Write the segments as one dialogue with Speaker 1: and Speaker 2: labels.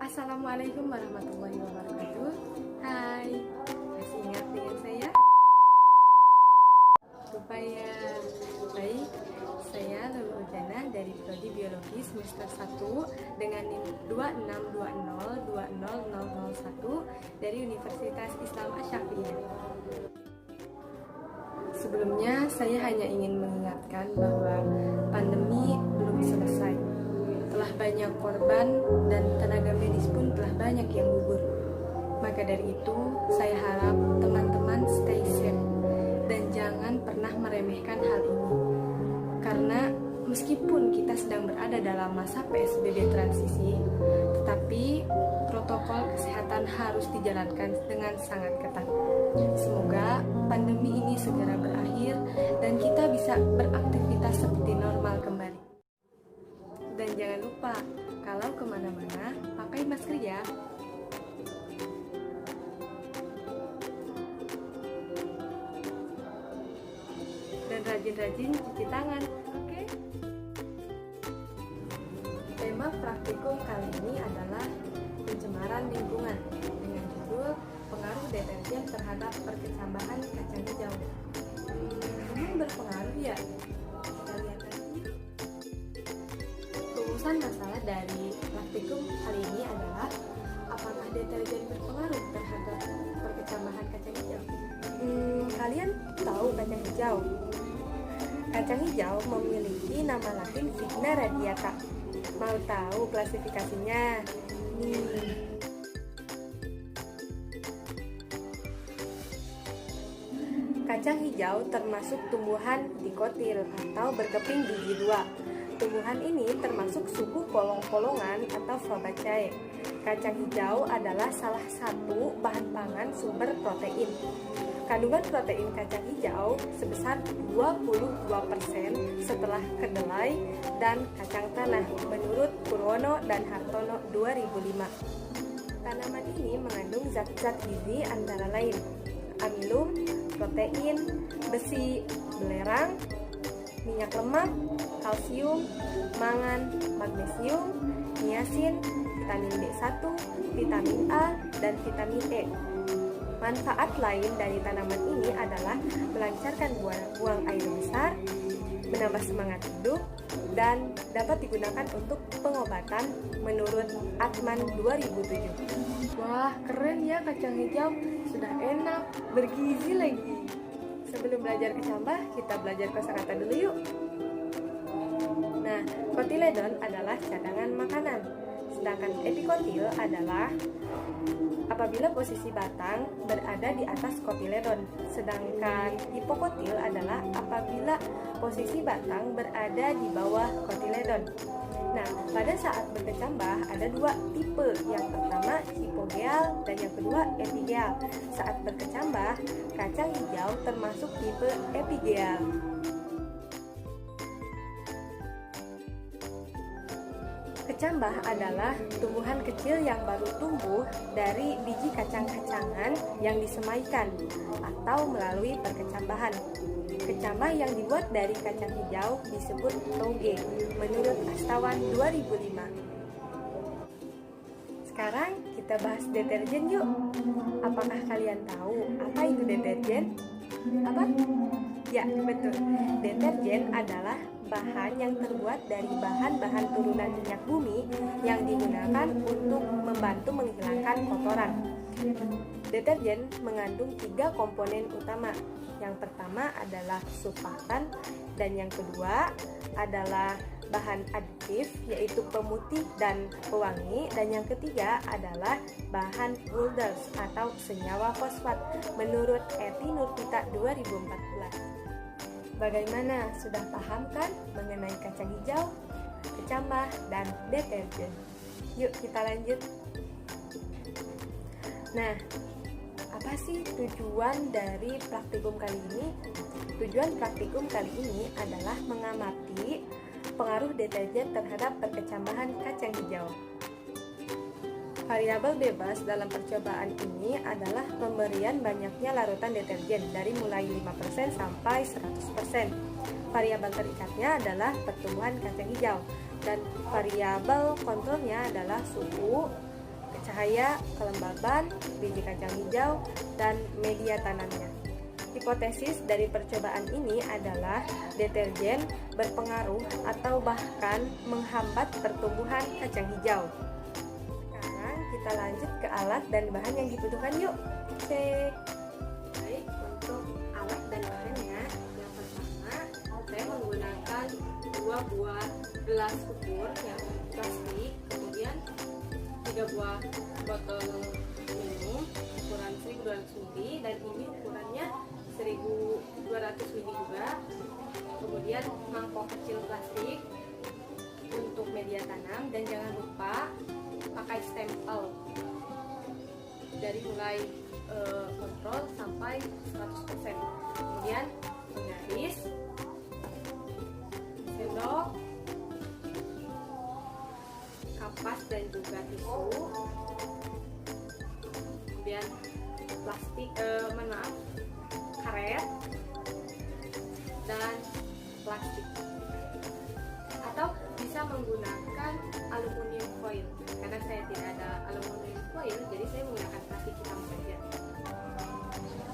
Speaker 1: Assalamualaikum warahmatullahi wabarakatuh. Hai, masih ingat dengan saya? Rupanya baik, saya Lulu Ujana dari Prodi Biologi semester 1 dengan NIM 2620200001 dari Universitas Islam Asy-Syafi'iyah. Sebelumnya, saya hanya ingin mengingatkan bahwa pandemi belum selesai. Telah banyak korban dan tenaga medis pun telah banyak yang gugur. Maka dari itu, saya harap teman-teman stay safe dan jangan pernah meremehkan hal ini. Karena meskipun kita sedang berada dalam masa PSBB transisi, tetapi protokol kesehatan harus dijalankan dengan sangat ketat. Semoga pandemi ini segera berakhir dan kita bisa beraktivitas seperti normal kembali. Dan jangan lupa, kalau kemana-mana, pakai masker ya. Dan rajin-rajin cuci tangan, oke? Tema praktikum kali ini adalah pencemaran lingkungan dengan judul pengaruh deterjen terhadap perkecambahan kacang hijau. Memang berpengaruh ya? Kita lihat lagi. Rumusan masalah dari praktikum kali ini adalah apakah deterjen berpengaruh terhadap perkecambahan kacang hijau? Kalian tahu kacang hijau? Kacang hijau memiliki nama latin Vigna radiata. Mau tahu klasifikasinya? Kacang hijau termasuk tumbuhan dikotil atau berkeping gigi dua. Tumbuhan ini termasuk suku polong-polongan atau Fabaceae. Kacang hijau adalah salah satu bahan pangan sumber protein. Kandungan protein kacang hijau sebesar 22% setelah kedelai dan kacang tanah menurut Purwono dan Hartono 2005. Tanaman ini mengandung zat-zat gizi antara lain amilum, protein, besi, belerang, minyak lemak, kalsium, mangan, magnesium, niacin, vitamin B1, vitamin A, dan vitamin E. Manfaat lain dari tanaman ini adalah melancarkan buang air besar, menambah semangat hidup, dan dapat digunakan untuk pengobatan menurut Atman 2007. Wah, keren ya kacang hijau, sudah enak, bergizi lagi. Sebelum belajar kecambah, kita belajar kosakata dulu yuk. Nah, kotiledon adalah cadangan makanan, sedangkan epikotil adalah apabila posisi batang berada di atas kotiledon, sedangkan hipokotil adalah apabila posisi batang berada di bawah kotiledon. Nah, pada saat berkecambah ada dua tipe, yang pertama hipogeal dan yang kedua epigeal. Saat berkecambah, kacang hijau termasuk tipe epigeal. Kecambah adalah tumbuhan kecil yang baru tumbuh dari biji kacang-kacangan yang disemaikan atau melalui perkecambahan. Kecambah yang dibuat dari kacang hijau disebut toge menurut Astawan 2005. Sekarang kita bahas deterjen yuk. Apakah kalian tahu apa itu deterjen? Apa? Ya, betul. Deterjen adalah bahan yang terbuat dari bahan-bahan turunan minyak bumi yang digunakan untuk membantu menghilangkan kotoran. Deterjen mengandung 3 komponen utama. Yang pertama adalah surfaktan dan yang kedua adalah bahan aditif yaitu pemutih dan pewangi, dan yang ketiga adalah bahan builders atau senyawa fosfat menurut Eti Nurpita 2014. Bagaimana? Sudah paham kan mengenai kacang hijau, kecambah, dan deterjen? Yuk kita lanjut. Nah, apa sih tujuan dari praktikum kali ini? Tujuan praktikum kali ini adalah mengamati pengaruh deterjen terhadap perkecambahan kacang hijau. Variabel bebas dalam percobaan ini adalah pemberian banyaknya larutan deterjen dari mulai 5% sampai 100%. Variabel terikatnya adalah pertumbuhan kacang hijau dan variabel kontrolnya adalah suhu, cahaya, kelembaban, biji kacang hijau, dan media tanamnya. Hipotesis dari percobaan ini adalah deterjen berpengaruh atau bahkan menghambat pertumbuhan kacang hijau. Sekarang kita lanjut ke alat dan bahan yang dibutuhkan yuk. Cek. Baik, untuk alat dan bahannya, yang pertama saya menggunakan 2 buah gelas ukur yang plastik, kemudian 3 buah botol minum ukuran 1200 ml dan ini ukurannya 1200 ml juga. Kemudian mangkok kecil plastik untuk media tanam dan jangan lupa pakai stempel dari mulai kontrol sampai 100%. Kemudian penggaris, sendok, kapas dan juga tisu, kemudian plastik, karet dan plastik, atau bisa menggunakan aluminium foil. Karena saya tidak ada aluminium foil, jadi saya menggunakan plastik hitam saja.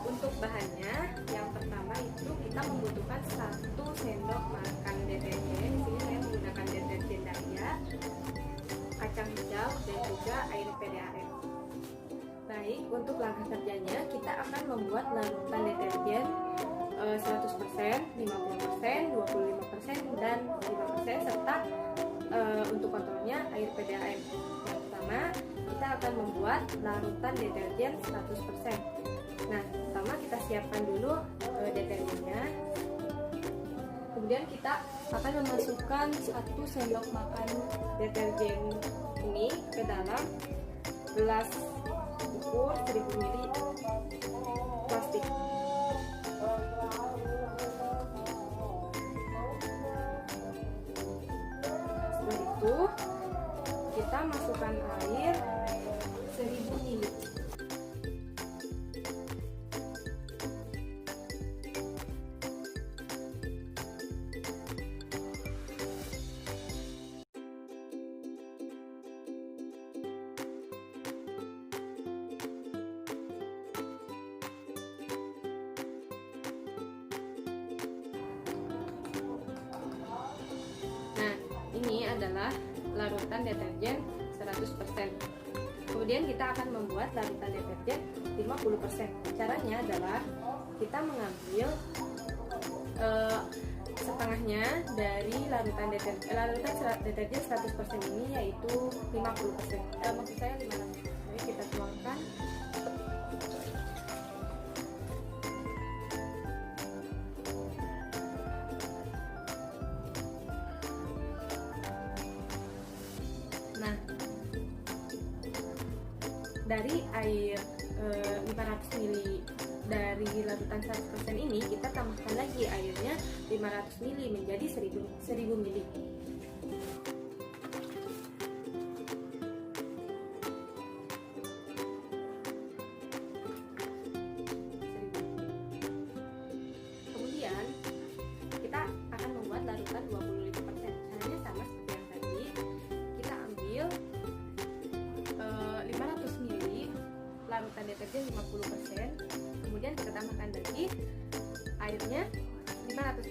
Speaker 1: Untuk bahannya, yang pertama itu kita membutuhkan 1 sendok makan deterjen. Di sini saya menggunakan deterjen Dahlia, kacang hijau dan juga air PDAM. Baik, untuk langkah kerjanya kita akan membuat larutan deterjen 100%, 50%, 25% dan 5% serta untuk kontrolnya air PDAM. Yang pertama, kita akan membuat larutan deterjen 100%. Nah, pertama kita siapkan dulu deterjennya. Kemudian kita akan memasukkan 1 sendok makan deterjen ini ke dalam gelas ukur 1000 ml plastik. Setelah itu kita masukkan air 1000 ml. Ini adalah larutan deterjen 100%. Kemudian kita akan membuat larutan deterjen 50%. Caranya adalah kita mengambil setengahnya dari larutan deterjen 100% ini, yaitu 50%. Maksud saya 500. Jadi kita tuangkan. Nah, dari air 500 ml dari larutan 100% ini kita tambahkan lagi airnya 500 ml menjadi 1000 ml. Kemudian kita akan membuat larutan 25%. Caranya sama seperti yang tadi. Kita ambil 500 ml larutan deterjen 50%, kemudian kita tambahkan lagi airnya 500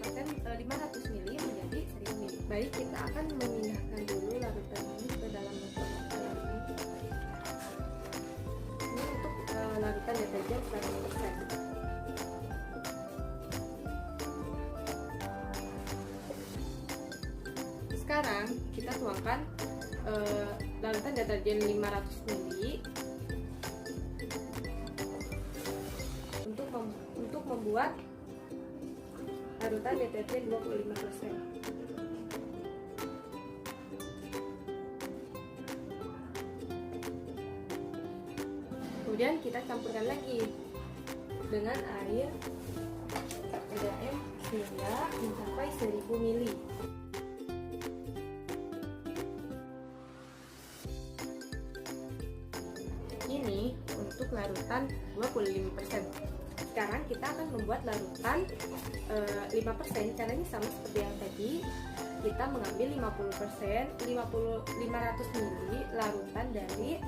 Speaker 1: ml menjadi 1000 ml. Baik, kita akan memindahkan dulu larutan ini ke dalam botol air ini. Ini untuk larutan deterjen 100%. Sekarang kita tuangkan larutan deterjen 500 ml untuk membuat larutan deterjen 25%. Kemudian kita campurkan lagi dengan air PDAM hingga mencapai 1000 ml. larutan 25%. Sekarang kita akan membuat larutan 5%. Caranya sama seperti yang tadi. Kita mengambil 500 ml larutan dari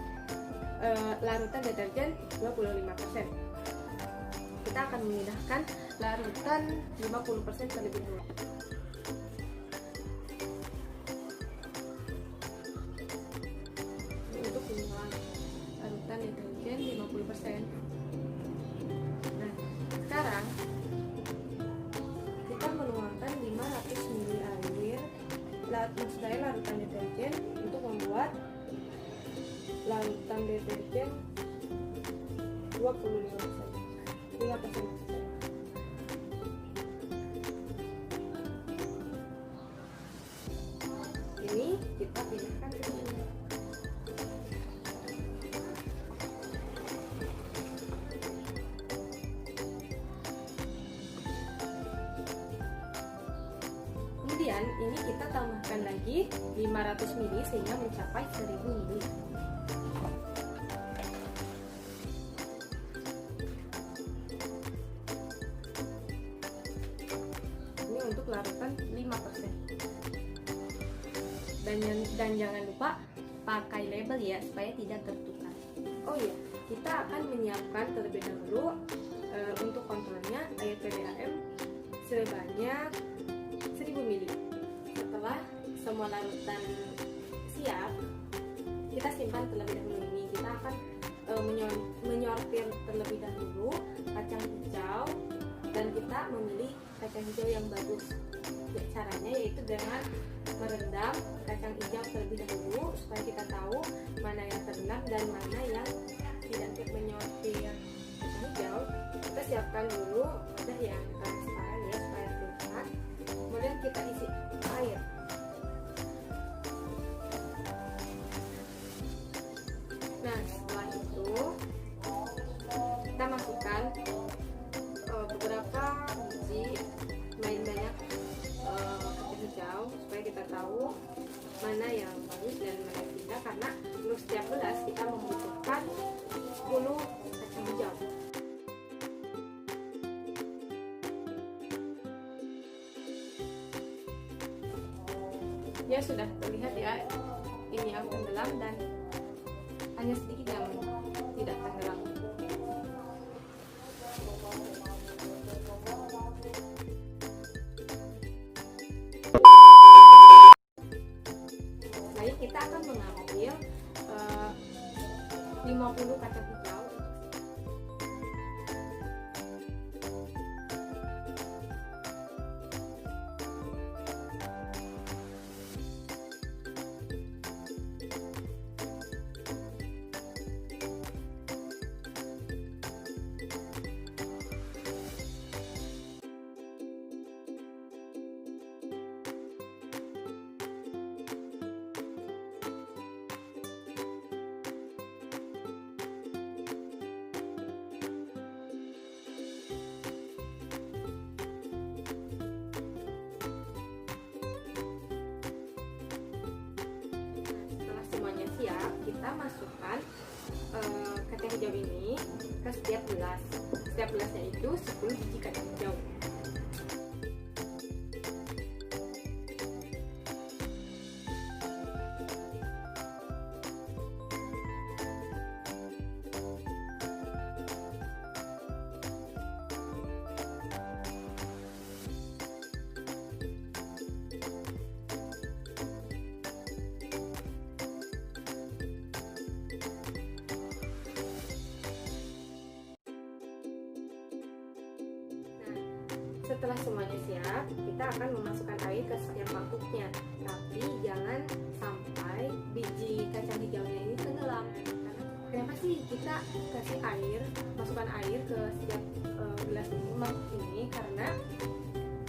Speaker 1: larutan deterjen 25%. Kita akan memindahkan larutan 50% terlebih dahulu. Untuk pengurangan larutan deterjen 50%. Nah, sekarang kita menuangkan 500 ml air, maksud saya larutan deterjen, untuk membuat larutan deterjen 5%. Ini kita pindahkan ke sini. Kemudian ini kita tambahkan lagi 500 ml sehingga mencapai 1000 ml. Ini untuk larutan 5%. Dan jangan lupa pakai label ya, supaya tidak tertukar. Oh iya, kita akan menyiapkan terlebih dahulu untuk kontrolnya air PDAM sebanyak 1000 ml. Setelah semua larutan siap, kita simpan terlebih dahulu. Ini kita akan menyortir terlebih dahulu kacang hijau, dan kita memilih kacang hijau yang bagus. Caranya yaitu dengan merendam kacang hijau terlebih dahulu, supaya kita tahu mana yang terendam dan mana yang tidak. Menyortir kacang hijau, kita siapkan dulu wadah yang transparan ya, supaya terlihat. Kemudian kita isi air. Nah, setelah itu kita masukkan beberapa biji, main banyak kacang hijau, supaya kita tahu mana yang bagus dan mana yang tidak, karena untuk setiap gelas kita membutuhkan 10 kacang hijau. Ya, sudah terlihat ya, ini yang tenggelam dan hanya sedikit yang tidak tenggelam. Baik, kita akan mengambil 50 kacang hijau. Siap, kita masukkan kacang hijau ini ke setiap gelas. Setiap gelasnya itu 10 biji kacang hijau. Setelah semuanya siap, kita akan memasukkan air ke setiap mangkuknya. Tapi jangan sampai biji kacang hijaunya ini tenggelam. Kenapa sih kita kasih air, masukkan air ke setiap gelas mangkuk ini? Karena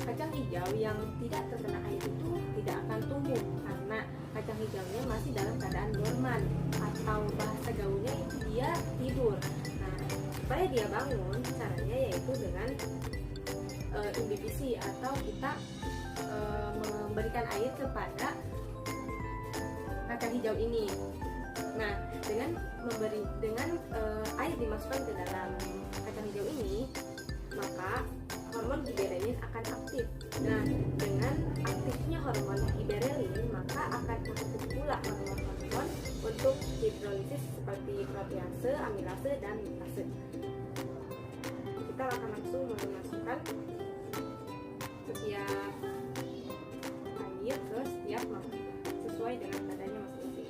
Speaker 1: kacang hijau yang tidak terkena air itu tidak akan tumbuh, karena kacang hijaunya masih dalam keadaan dorman, atau bahasa gaulnya itu dia tidur. Nah, supaya dia bangun, caranya yaitu dengan imbibisi, atau kita memberikan air kepada kacang hijau ini. Nah, dengan air dimasukkan ke dalam kacang hijau ini, maka hormon giberelin akan aktif. Nah, dengan aktifnya hormon giberelin, maka akan aktif pula hormon-hormon untuk hidrolisis seperti protease, amilase, dan lipase. Kita akan langsung memasukkan setiap air ke setiap mangkok sesuai dengan kadarnya masing-masing.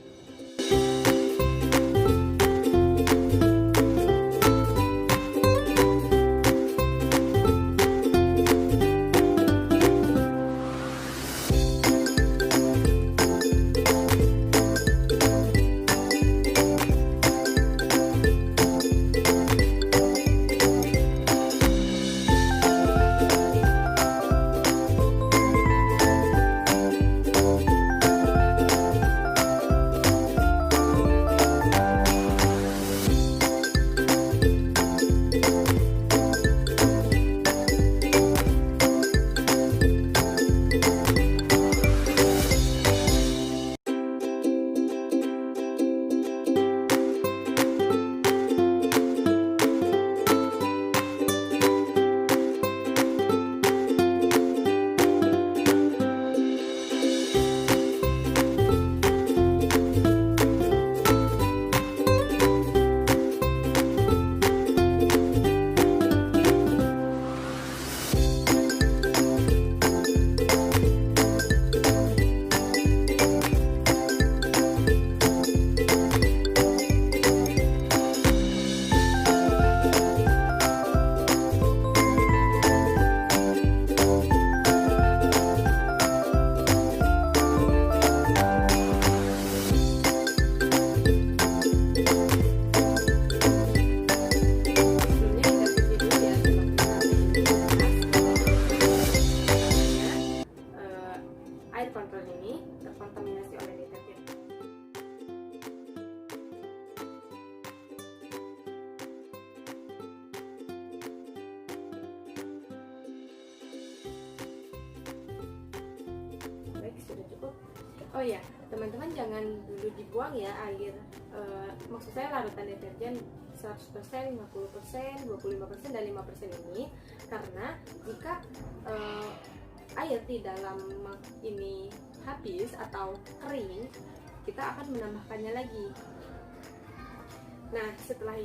Speaker 1: Air kontrol ini terkontaminasi oleh deterjen. Baik, sudah cukup. Oh ya, teman-teman jangan dulu dibuang ya air. Maksud saya larutan deterjen 100%, 50%, 25%, dan 5% ini, karena jika air di dalam mug ini habis atau kering, kita akan menambahkannya lagi. Nah, setelah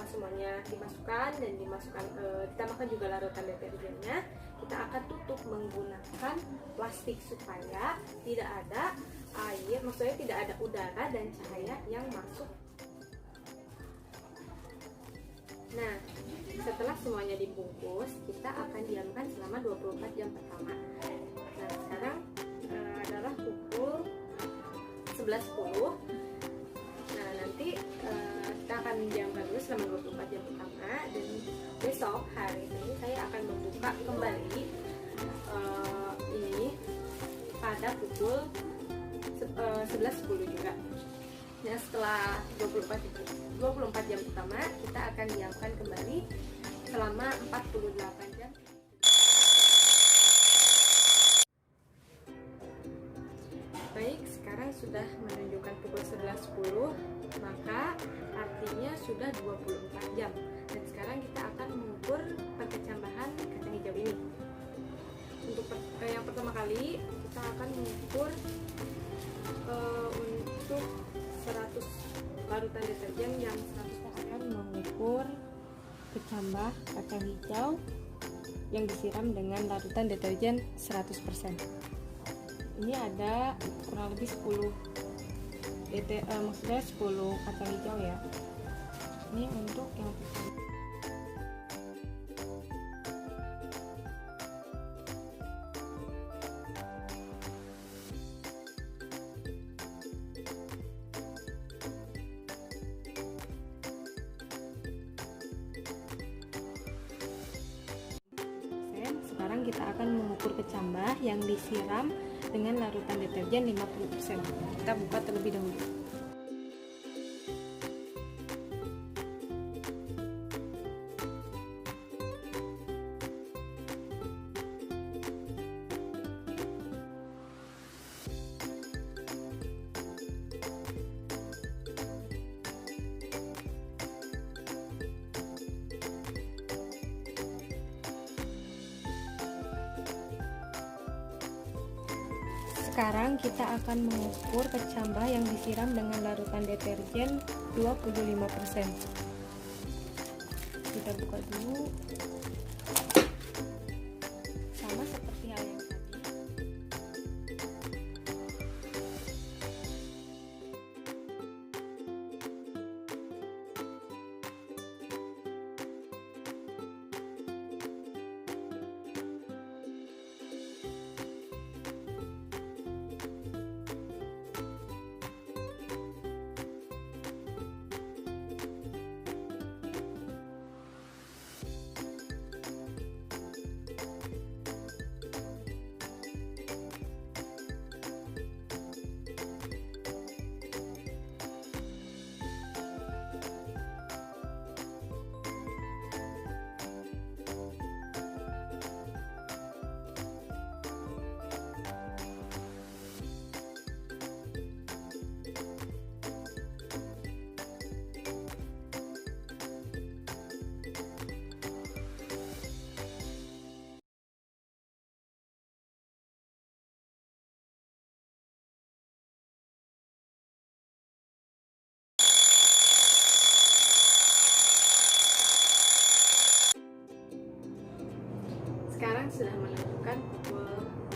Speaker 1: semuanya dimasukkan dan ditambahkan juga larutan deterjennya, kita akan tutup menggunakan plastik supaya tidak ada air, maksudnya tidak ada udara dan cahaya yang masuk. Nah, setelah semuanya dibungkus, kita akan diamkan selama 24 jam pertama. Nah, sekarang adalah pukul 11.10. Nah, nanti kita akan diamkan dulu selama 24 jam pertama, dan besok hari ini saya akan membuka kembali ini pada pukul 11.10 juga. Nah, setelah 24 jam pertama, kita akan diamkan kembali selama 48 jam. Baik, sekarang sudah menunjukkan pukul 11.10, maka artinya sudah 24 jam. Dan sekarang kita akan mengukur perkecambahan kacang hijau ini. Untuk yang pertama kali, kita akan mengukur untuk 100 larutan deterjen yang 100% mengukur kecambah kacang hijau yang disiram dengan larutan deterjen 100%. Ini ada kurang lebih 10 maksudnya 10 kacang hijau ya. Ini untuk yang pertama. Sekarang kita akan mengukur kecambah yang disiram dengan larutan deterjen 50%. Kita buka terlebih dahulu. Sekarang kita akan mengukur kecambah yang disiram dengan larutan deterjen 25%. Kita buka dulu. Sama seperti hal yang tadi. Sekarang sudah menunjukkan pukul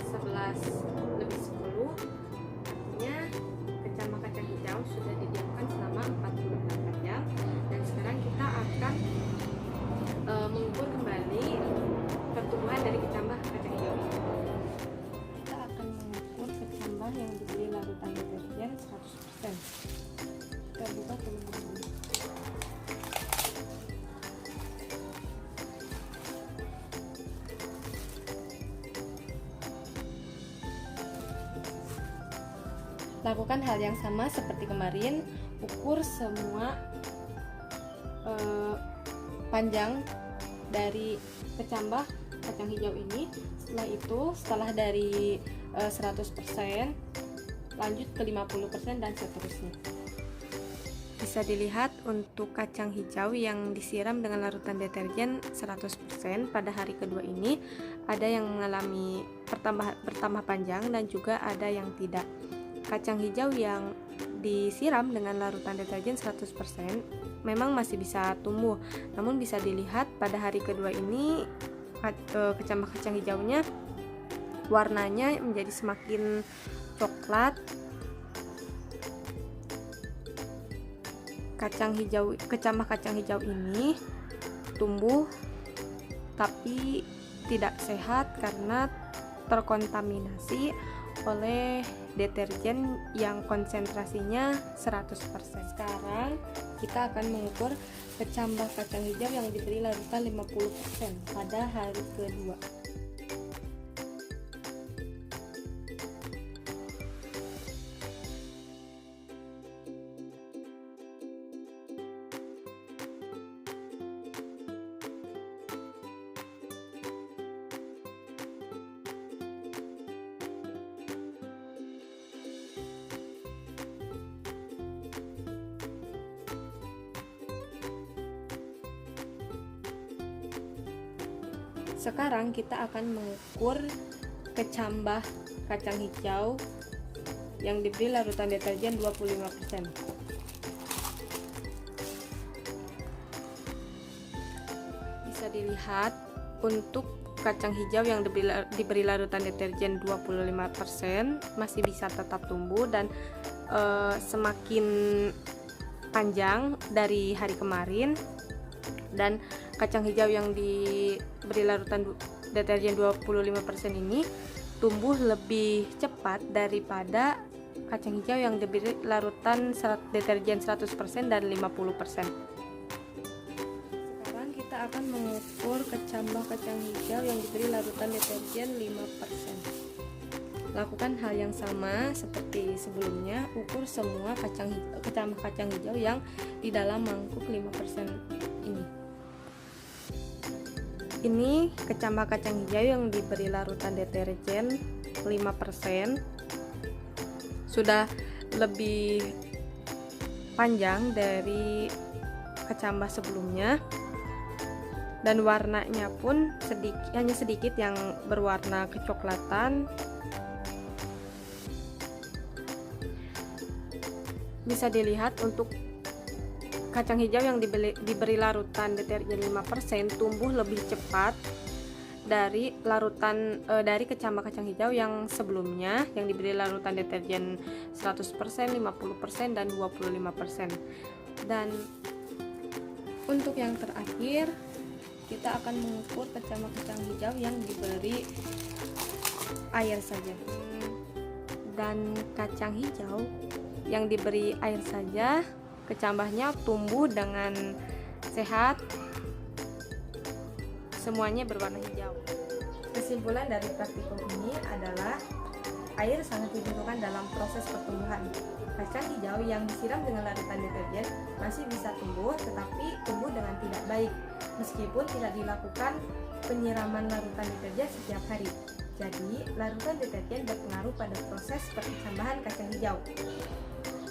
Speaker 1: 11:10, artinya kecambah kacang hijau sudah didiamkan selama 48 jam. Dan sekarang kita akan mengukur kembali pertumbuhan dari kecambah kacang hijau ini. Kita akan mengukur kecambah yang diberi larutan deterjen 100%. Kita buka terlebih dahulu. Lakukan hal yang sama seperti kemarin, ukur semua panjang dari kecambah kacang hijau ini. Setelah itu, setelah dari 100%, lanjut ke 50% dan seterusnya. Bisa dilihat untuk kacang hijau yang disiram dengan larutan deterjen 100% pada hari kedua ini, ada yang mengalami bertambah panjang dan juga ada yang tidak. Kacang hijau yang disiram dengan larutan deterjen 100% memang masih bisa tumbuh, namun bisa dilihat pada hari kedua ini kecambah kacang hijaunya warnanya menjadi semakin coklat. Kecambah kacang hijau ini tumbuh tapi tidak sehat karena terkontaminasi oleh deterjen yang konsentrasinya 100%. Sekarang kita akan mengukur kecambah kacang hijau yang diberi larutan 50% pada hari kedua. Sekarang kita akan mengukur kecambah kacang hijau yang diberi larutan deterjen 25%. Bisa dilihat untuk kacang hijau yang diberi larutan deterjen 25% masih bisa tetap tumbuh dan semakin panjang dari hari kemarin. Dan kacang hijau yang diberi larutan deterjen 25% ini tumbuh lebih cepat daripada kacang hijau yang diberi larutan deterjen 100% dan 50%. Sekarang kita akan mengukur kecambah kacang hijau yang diberi larutan deterjen 5%. Lakukan hal yang sama seperti sebelumnya, ukur semua kecambah kacang hijau yang di dalam mangkuk 5% ini. Ini kecambah kacang hijau yang diberi larutan deterjen 5%. Sudah lebih panjang dari kecambah sebelumnya. Dan warnanya pun hanya sedikit yang berwarna kecoklatan. bisa dilihat untuk kacang hijau yang diberi larutan deterjen 5% tumbuh lebih cepat dari dari kecambah kacang hijau yang sebelumnya yang diberi larutan deterjen 100%, 50% dan 25%. Dan untuk yang terakhir, kita akan mengukur kecambah kacang hijau yang diberi air saja. Dan kacang hijau yang diberi air saja, kecambahnya tumbuh dengan sehat, semuanya berwarna hijau. Kesimpulan dari praktikum ini adalah air sangat dibutuhkan dalam proses pertumbuhan. Kacang hijau yang disiram dengan larutan deterjen masih bisa tumbuh, tetapi tumbuh dengan tidak baik meskipun tidak dilakukan penyiraman larutan deterjen setiap hari. Jadi, larutan deterjen berpengaruh pada proses perkecambahan kacang hijau.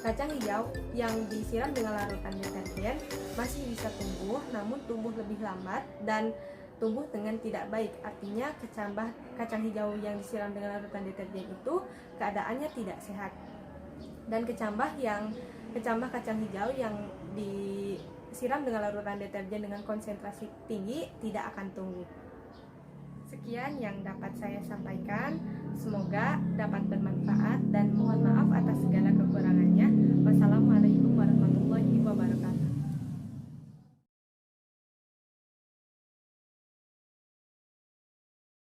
Speaker 1: Kacang hijau yang disiram dengan larutan deterjen masih bisa tumbuh, namun tumbuh lebih lambat dan tumbuh dengan tidak baik. Artinya kacang hijau yang disiram dengan larutan deterjen itu keadaannya tidak sehat. Dan kecambah kacang hijau yang disiram dengan larutan deterjen dengan konsentrasi tinggi tidak akan tumbuh. Sekian yang dapat saya sampaikan. Semoga dapat bermanfaat dan